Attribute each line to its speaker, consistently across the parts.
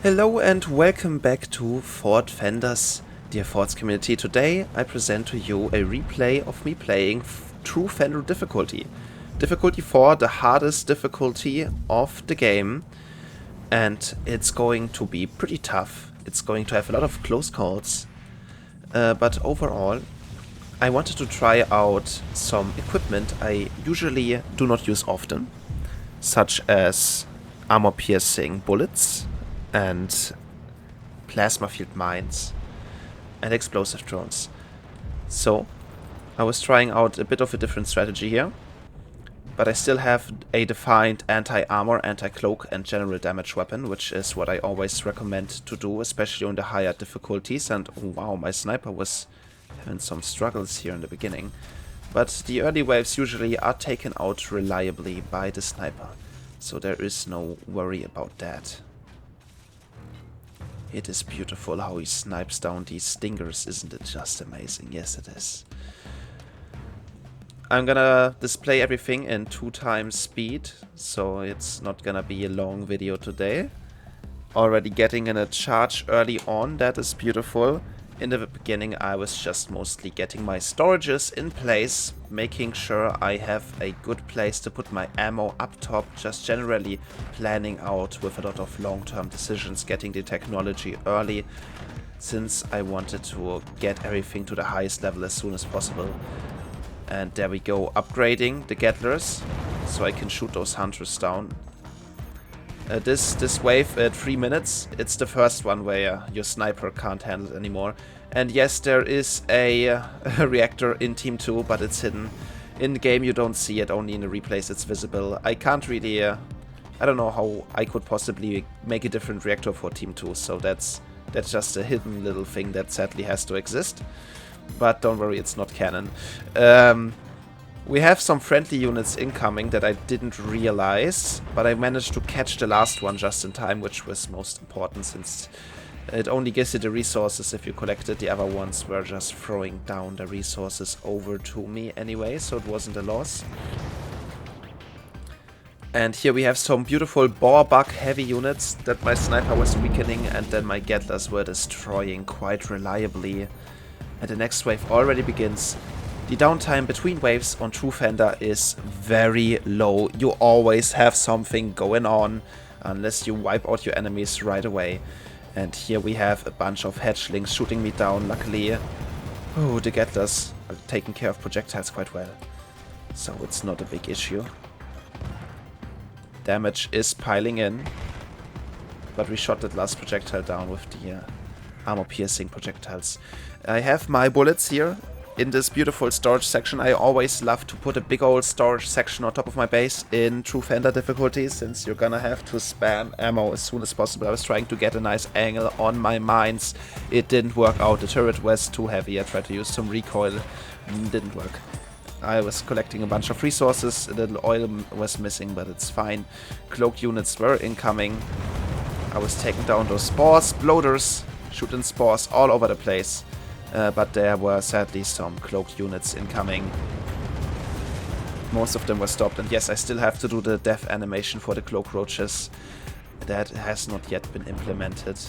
Speaker 1: Hello and welcome back to FortFenders, dear Forts community. Today I present to you a replay of me playing TrueFender difficulty. Difficulty 4, the hardest difficulty of the game. And it's going to be pretty tough. It's going to have a lot of close calls. But overall, I wanted to try out some equipment I usually do not use often. Such as armor-piercing bullets and plasma field mines and explosive drones. So I was trying out a bit of a different strategy here, but I still have a defined anti-armor, anti-cloak and general damage weapon, which is what I always recommend to do, especially on the higher difficulties. And wow, my sniper was having some struggles here in the beginning, but the early waves usually are taken out reliably by the sniper, so there is no worry about that. It is beautiful how he snipes down these stingers, isn't it just amazing? Yes, it is. I'm gonna display everything in 2x speed, so it's not gonna be a long video today. Already getting in a charge early on, that is beautiful. In the beginning I was just mostly getting my storages in place, making sure I have a good place to put my ammo up top, just generally planning out with a lot of long-term decisions, getting the technology early, since I wanted to get everything to the highest level as soon as possible. And there we go, upgrading the Gattlers, so I can shoot those hunters down. This wave at 3 minutes, it's the first one where your sniper can't handle it anymore. And yes, there is a reactor in Team 2, but it's hidden. In the game you don't see it, only in the replays it's visible. I can't really... I don't know how I could possibly make a different reactor for Team 2, so that's just a hidden little thing that sadly has to exist. But don't worry, it's not canon. We have some friendly units incoming that I didn't realize, but I managed to catch the last one just in time, which was most important since it only gives you the resources if you collected. The other ones were just throwing down the resources over to me anyway, so it wasn't a loss. And here we have some beautiful boar bug heavy units that my sniper was weakening, and then my Gattlers were destroying quite reliably. And the next wave already begins. The downtime between waves on TrueFender is very low. You always have something going on, unless you wipe out your enemies right away. And here we have a bunch of hatchlings shooting me down, luckily. Oh, the Gattlers are taking care of projectiles quite well, so it's not a big issue. Damage is piling in, but we shot that last projectile down with the armor-piercing projectiles. I have my bullets here in this beautiful storage section. I always love to put a big old storage section on top of my base in TrueFender difficulty, since you're gonna have to spam ammo as soon as possible. I was trying to get a nice angle on my mines. It didn't work out. The turret was too heavy. I tried to use some recoil. Didn't work. I was collecting a bunch of resources. A little oil was missing, but it's fine. Cloaked units were incoming. I was taking down those spores, bloaters, shooting spores all over the place. But there were sadly some cloaked units incoming. Most of them were stopped, and yes, I still have to do the death animation for the cloak roaches. That has not yet been implemented.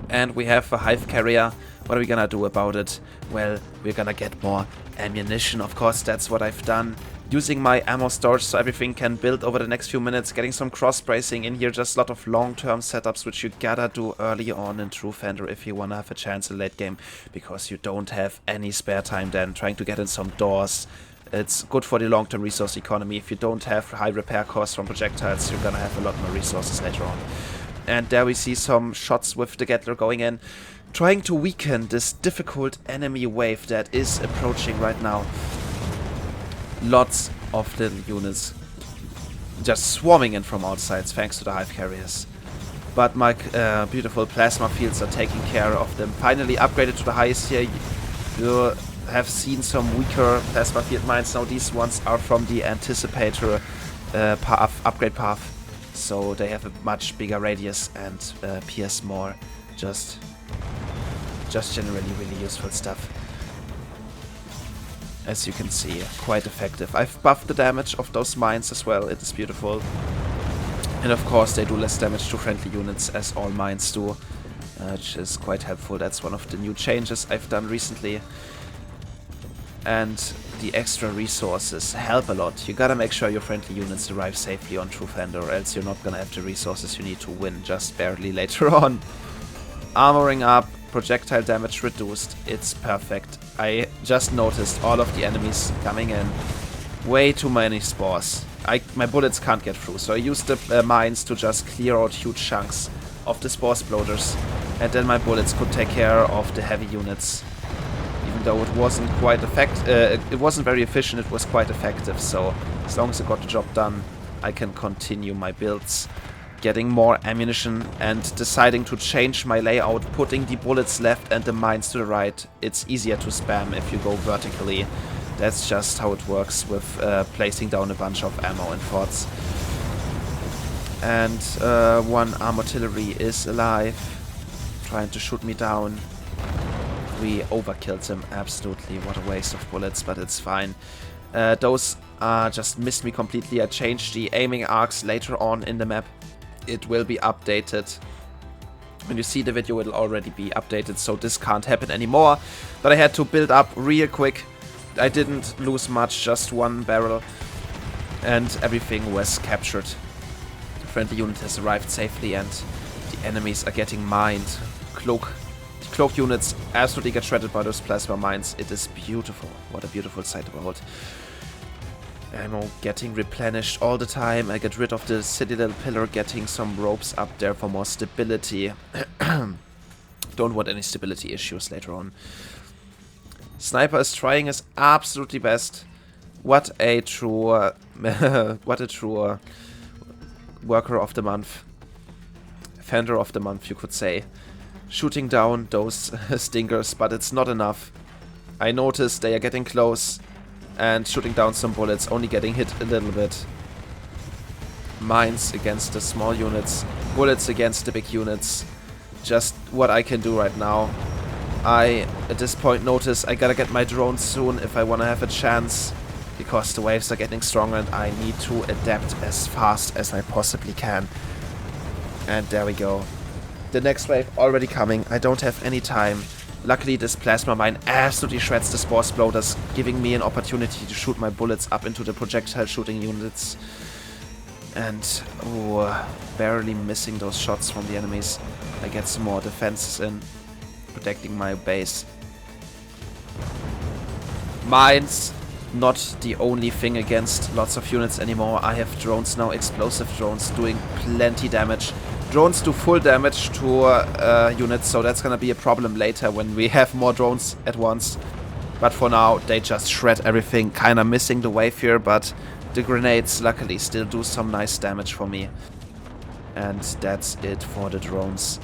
Speaker 1: And we have a hive carrier. What are we gonna do about it? Well, we're gonna get more ammunition, of course. That's what I've done. Using my ammo storage so everything can build over the next few minutes, getting some cross-bracing in here, just a lot of long-term setups which you gotta do early on in TrueFender if you wanna have a chance in late game, because you don't have any spare time then, trying to get in some doors. It's good for the long-term resource economy. If you don't have high repair costs from projectiles, you're gonna have a lot more resources later on. And there we see some shots with the Gatler going in, trying to weaken this difficult enemy wave that is approaching right now. Lots of little units just swarming in from all sides thanks to the hive carriers. But my beautiful plasma fields are taking care of them. Finally upgraded to the highest here. You have seen some weaker plasma field mines. Now these ones are from the anticipator upgrade path. So they have a much bigger radius and pierce more. Just generally really useful stuff. As you can see, quite effective. I've buffed the damage of those mines as well. It is beautiful. And of course they do less damage to friendly units, as all mines do, which is quite helpful. That's one of the new changes I've done recently. And the extra resources help a lot. You gotta make sure your friendly units arrive safely on TrueFender, or else you're not gonna have the resources you need to win just barely later on. Armoring up, projectile damage reduced, it's perfect. I just noticed all of the enemies coming in. Way too many spores. My bullets can't get through, so I used the mines to just clear out huge chunks of the spore exploders, and then my bullets could take care of the heavy units. Even though it wasn't quite it wasn't very efficient, it was quite effective, so as long as I got the job done, I can continue my builds. Getting more ammunition and deciding to change my layout, putting the bullets left and the mines to the right. It's easier to spam if you go vertically. That's just how it works with placing down a bunch of ammo in forts. And one artillery is alive, trying to shoot me down. We overkilled him, absolutely. What a waste of bullets, but it's fine. Those just missed me completely. I changed the aiming arcs later on in the map. It will be updated. When you see the video, it'll already be updated, so this can't happen anymore. But I had to build up real quick. I didn't lose much, just one barrel, and everything was captured. The friendly unit has arrived safely, and the enemies are getting mined. The cloak units absolutely get shredded by those plasma mines. It is beautiful. What a beautiful sight to behold. Ammo getting replenished all the time. I get rid of the citadel pillar, getting some ropes up there for more stability. Don't want any stability issues later on. Sniper is trying his absolutely best. What a true worker of the month. Fender of the month, you could say. Shooting down those stingers, but it's not enough. I noticed they are getting close and shooting down some bullets, only getting hit a little bit. Mines against the small units, bullets against the big units. Just what I can do right now. I, at this point, notice I gotta get my drones soon if I wanna have a chance, because the waves are getting stronger and I need to adapt as fast as I possibly can. And there we go. The next wave already coming. I don't have any time. Luckily, this plasma mine absolutely shreds the spore exploders, giving me an opportunity to shoot my bullets up into the projectile shooting units. And, barely missing those shots from the enemies. I get some more defenses in, protecting my base. Mines, not the only thing against lots of units anymore. I have drones now, explosive drones, doing plenty damage. Drones do full damage to units, so that's gonna be a problem later when we have more drones at once. But for now, they just shred everything, kinda missing the wave here, but the grenades luckily still do some nice damage for me. And that's it for the drones.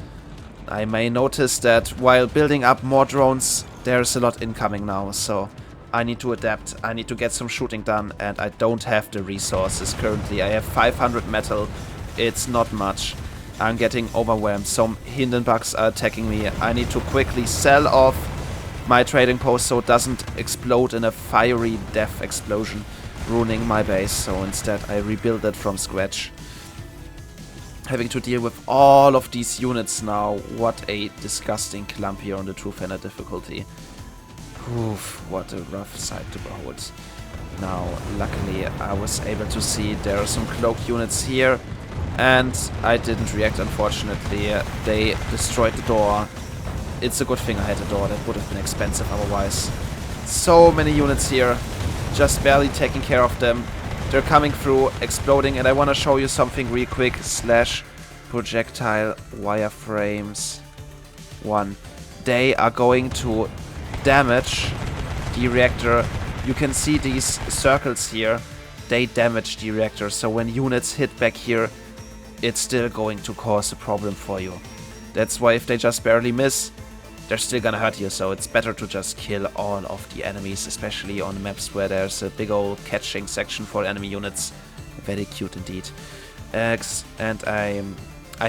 Speaker 1: I may notice that while building up more drones, there's a lot incoming now, so I need to adapt. I need to get some shooting done, and I don't have the resources currently. I have 500 metal. It's not much. I'm getting overwhelmed. Some Hindenburgs are attacking me. I need to quickly sell off my trading post so it doesn't explode in a fiery death explosion, ruining my base. So instead I rebuild it from scratch. Having to deal with all of these units now. What a disgusting clump here on the TrueFender difficulty. Oof, what a rough sight to behold. Now, luckily I was able to see there are some cloak units here. And I didn't react, unfortunately. They destroyed the door. It's a good thing I had a door. That would have been expensive otherwise. So many units here. Just barely taking care of them. They're coming through, exploding, and I want to show you something real quick. Slash projectile wireframes 1. They are going to damage the reactor. You can see these circles here. They damage the reactor, so when units hit back here, it's still going to cause a problem for you. That's why if they just barely miss, they're still gonna hurt you, so it's better to just kill all of the enemies, especially on maps where there's a big old catching section for enemy units. Very cute indeed. And I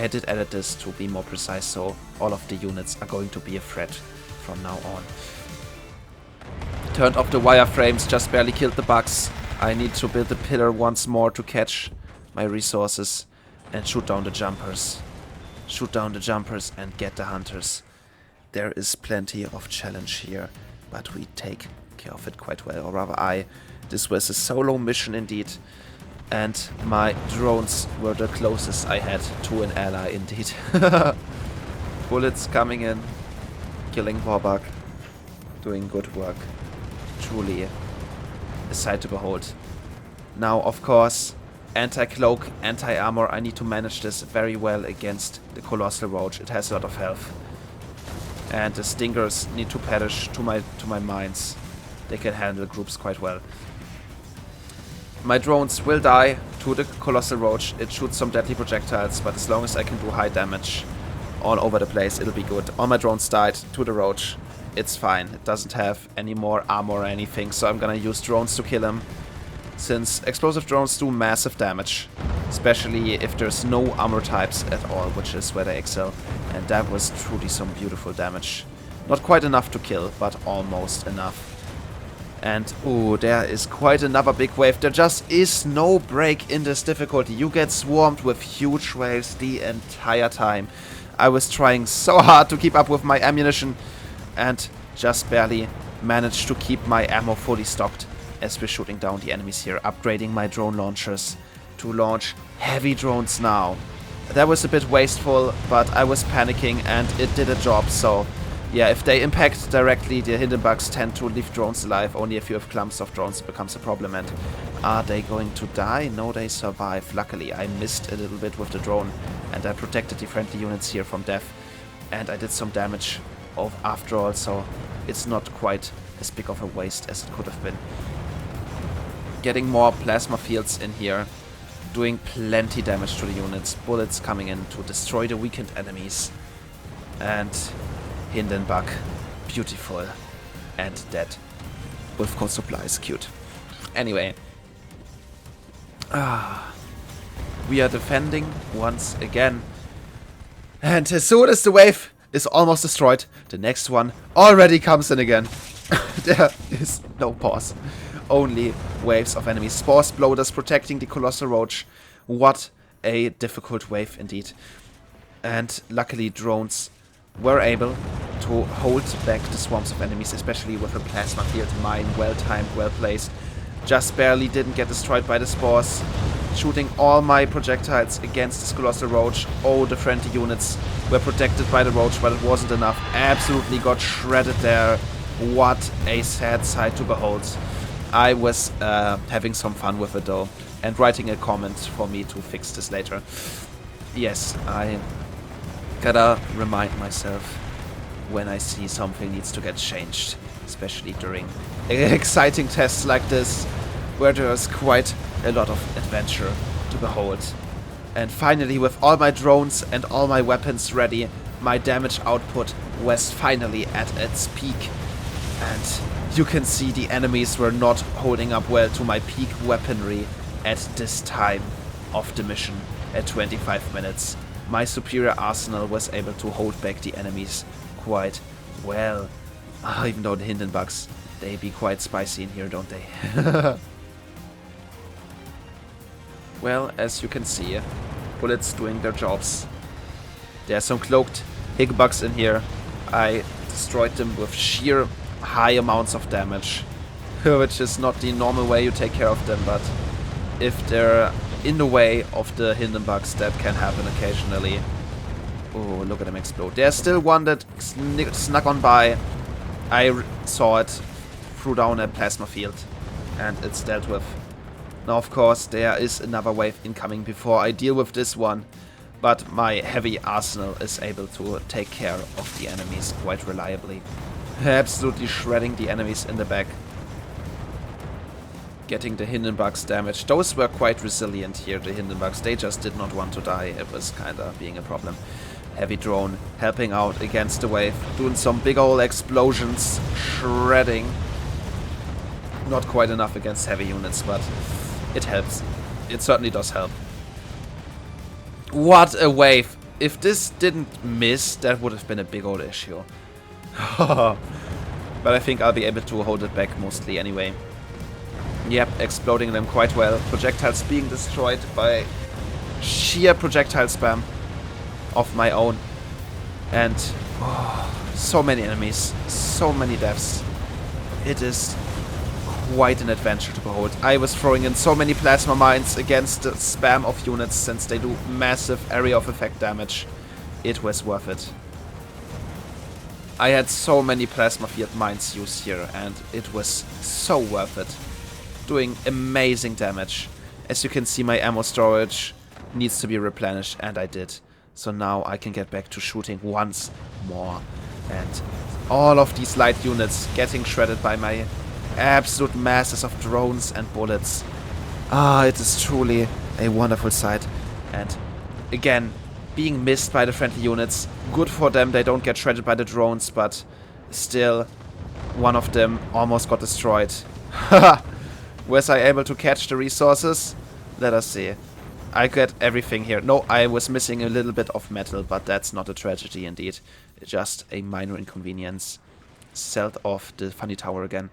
Speaker 1: did edit this to be more precise, so all of the units are going to be a threat from now on. Turned off the wireframes, just barely killed the bugs. I need to build a pillar once more to catch my resources. and shoot down the jumpers. Shoot down the jumpers and get the hunters. There is plenty of challenge here, but we take care of it quite well, or rather I. This was a solo mission indeed, and my drones were the closest I had to an ally indeed. Bullets coming in, killing Warbug, doing good work. Truly a sight to behold. Now, of course, anti-cloak, anti-armor, I need to manage this very well against the Colossal Roach. It has a lot of health. And the Stingers need to perish to my mines. They can handle groups quite well. My drones will die to the Colossal Roach. It shoots some deadly projectiles, but as long as I can do high damage all over the place, it'll be good. All my drones died to the Roach. It's fine. It doesn't have any more armor or anything, so I'm gonna use drones to kill him. Since explosive drones do massive damage, especially if there's no armor types at all, which is where they excel. And that was truly some beautiful damage. Not quite enough to kill, but almost enough. And, ooh, there is quite another big wave. There just is no break in this difficulty. You get swarmed with huge waves the entire time. I was trying so hard to keep up with my ammunition and just barely managed to keep my ammo fully stocked as we're shooting down the enemies here. Upgrading my drone launchers to launch heavy drones now. That was a bit wasteful, but I was panicking and it did a job, so yeah, if they impact directly, the Hindenburgs tend to leave drones alive. Only if you have clumps of drones it becomes a problem. And are they going to die? No, they survive. Luckily, I missed a little bit with the drone and I protected the friendly units here from death. And I did some damage after all, so it's not quite as big of a waste as it could have been. Getting more plasma fields in here, doing plenty damage to the units, bullets coming in to destroy the weakened enemies. And Hindenburg, beautiful and dead. With cold supplies, cute. Anyway, we are defending once again. And as soon as the wave is almost destroyed, the next one already comes in again. There is no pause. Only waves of enemies. Spore Sploders protecting the Colossal Roach. What a difficult wave indeed. And luckily drones were able to hold back the swarms of enemies, especially with a plasma field mine, well timed, well placed. Just barely didn't get destroyed by the spores. Shooting all my projectiles against this Colossal Roach. Oh, the friendly units were protected by the Roach, but it wasn't enough. Absolutely got shredded there. What a sad sight to behold. I was having some fun with it though, and writing a comment for me to fix this later. Yes, I gotta remind myself when I see something needs to get changed, especially during exciting tests like this, where there's quite a lot of adventure to behold. And finally, with all my drones and all my weapons ready, my damage output was finally at its peak. And you can see the enemies were not holding up well to my peak weaponry at this time of the mission at 25 minutes. My superior arsenal was able to hold back the enemies quite well. Even though the Hindenburgs, they be quite spicy in here, don't they? Well, as you can see, bullets doing their jobs. There are some cloaked Hindenburgs in here. I destroyed them with sheer high amounts of damage, which is not the normal way you take care of them, but if they're in the way of the Hindenburgs, that can happen occasionally. Oh, look at them explode. There's still one that snuck on by. I saw it, threw down a plasma field, and it's dealt with. Now, of course, there is another wave incoming before I deal with this one, but my heavy arsenal is able to take care of the enemies quite reliably. Absolutely shredding the enemies in the back. Getting the Hindenburgs damaged. Those were quite resilient here, the Hindenburgs. They just did not want to die. It was kinda being a problem. Heavy drone helping out against the wave. Doing some big ol' explosions. Shredding. Not quite enough against heavy units, but it helps. It certainly does help. What a wave. If this didn't miss, that would have been a big old issue. But I think I'll be able to hold it back mostly anyway. Yep, exploding them quite well. Projectiles being destroyed by sheer projectile spam of my own. And so many enemies, so many deaths. It is quite an adventure to behold. I was throwing in so many plasma mines against the spam of units since they do massive area of effect damage. It was worth it. I had so many plasma field mines used here and it was so worth it. Doing amazing damage. As you can see, my ammo storage needs to be replenished and I did. So now I can get back to shooting once more. And all of these light units getting shredded by my absolute masses of drones and bullets. It is truly a wonderful sight. And again, being missed by the friendly units. Good for them, they don't get shredded by the drones, but still, one of them almost got destroyed. Was I able to catch the resources? Let us see. I get everything here. No, I was missing a little bit of metal, but that's not a tragedy indeed. Just a minor inconvenience. Sold off the funny tower again.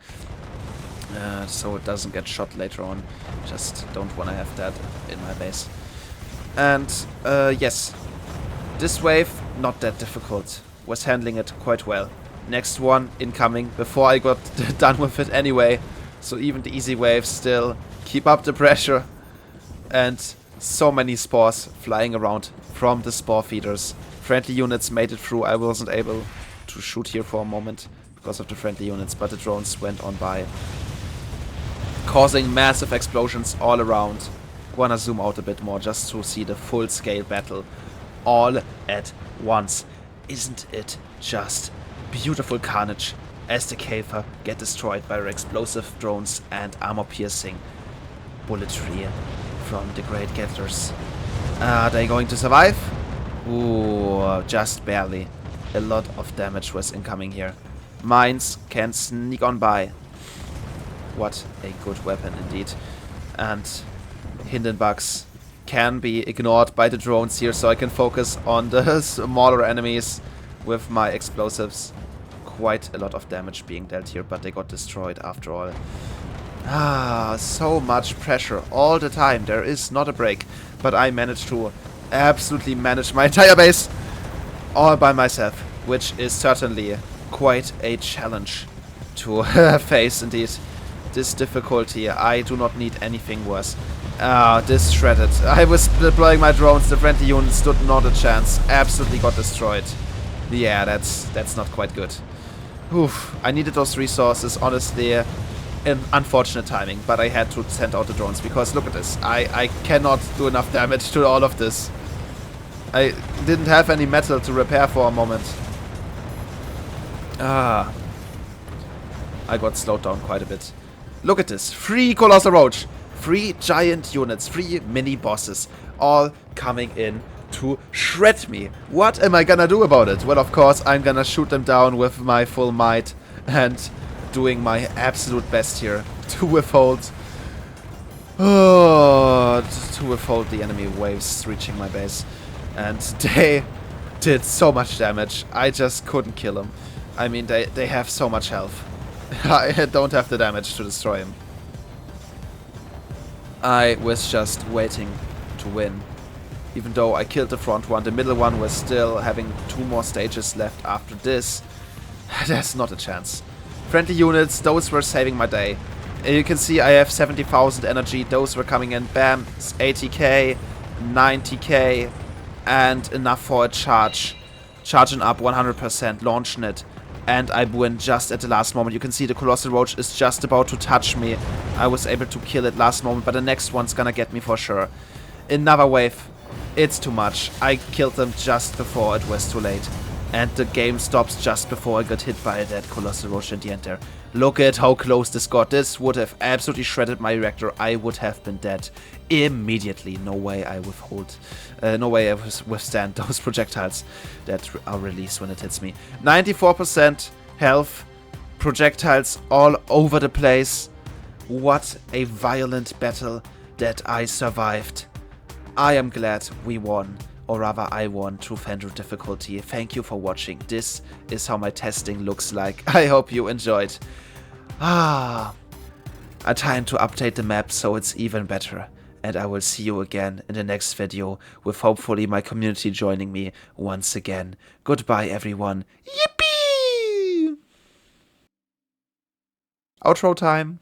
Speaker 1: So it doesn't get shot later on. Just don't want to have that in my base. And yes, this wave, not that difficult. Was handling it quite well. Next one incoming before I got done with it anyway. So even the easy waves still keep up the pressure. And so many spores flying around from the spore feeders. Friendly units made it through. I wasn't able to shoot here for a moment because of the friendly units, but the drones went on by, causing massive explosions all around. Wanna zoom out a bit more just to see the full-scale battle all at once. Isn't it just beautiful carnage as the Käfer get destroyed by their explosive drones and armor-piercing bulletry from the Great Gattlers. Are they going to survive? Ooh, just barely. A lot of damage was incoming here. Mines can sneak on by. What a good weapon indeed. And Hindenbugs can be ignored by the drones here, so I can focus on the smaller enemies with my explosives. Quite a lot of damage being dealt here, but they got destroyed after all. So much pressure all the time. There is not a break, but I managed to absolutely manage my entire base all by myself, which is certainly quite a challenge to face indeed. This difficulty, I do not need anything worse. This shredded. I was deploying my drones, the friendly unit stood not a chance. Absolutely got destroyed. Yeah, that's not quite good. Oof, I needed those resources, honestly. In unfortunate timing, but I had to send out the drones because look at this. I cannot do enough damage to all of this. I didn't have any metal to repair for a moment. I got slowed down quite a bit. Look at this. 3 Colossal Roach. 3 giant units. 3 mini bosses. All coming in to shred me. What am I gonna do about it? Well, of course, I'm gonna shoot them down with my full might and doing my absolute best here to withhold the enemy waves reaching my base. And they did so much damage. I just couldn't kill them. I mean, they have so much health. I don't have the damage to destroy him. I was just waiting to win. Even though I killed the front one, the middle one was still having 2 more stages left after this. There's not a chance. Friendly units, those were saving my day. You can see I have 70,000 energy. Those were coming in. Bam, 80k, 90k, and enough for a charge. Charging up 100%, launching it. And I win just at the last moment. You can see the Colossal Roach is just about to touch me. I was able to kill it last moment, but the next one's gonna get me for sure. Another wave. It's too much. I killed them just before it was too late. And the game stops just before I got hit by that Colossal Roach in the end there. Look at how close this got. This would have absolutely shredded my reactor. I would have been dead immediately. No way I withstand those projectiles that are released when it hits me. 94% health. Projectiles all over the place. What a violent battle that I survived. I am glad we won. Or rather, I won TrueFender difficulty. Thank you for watching. This is how my testing looks like. I hope you enjoyed. A time to update the map so it's even better. and I will see you again in the next video with hopefully my community joining me once again. Goodbye everyone. Yippee! Outro time.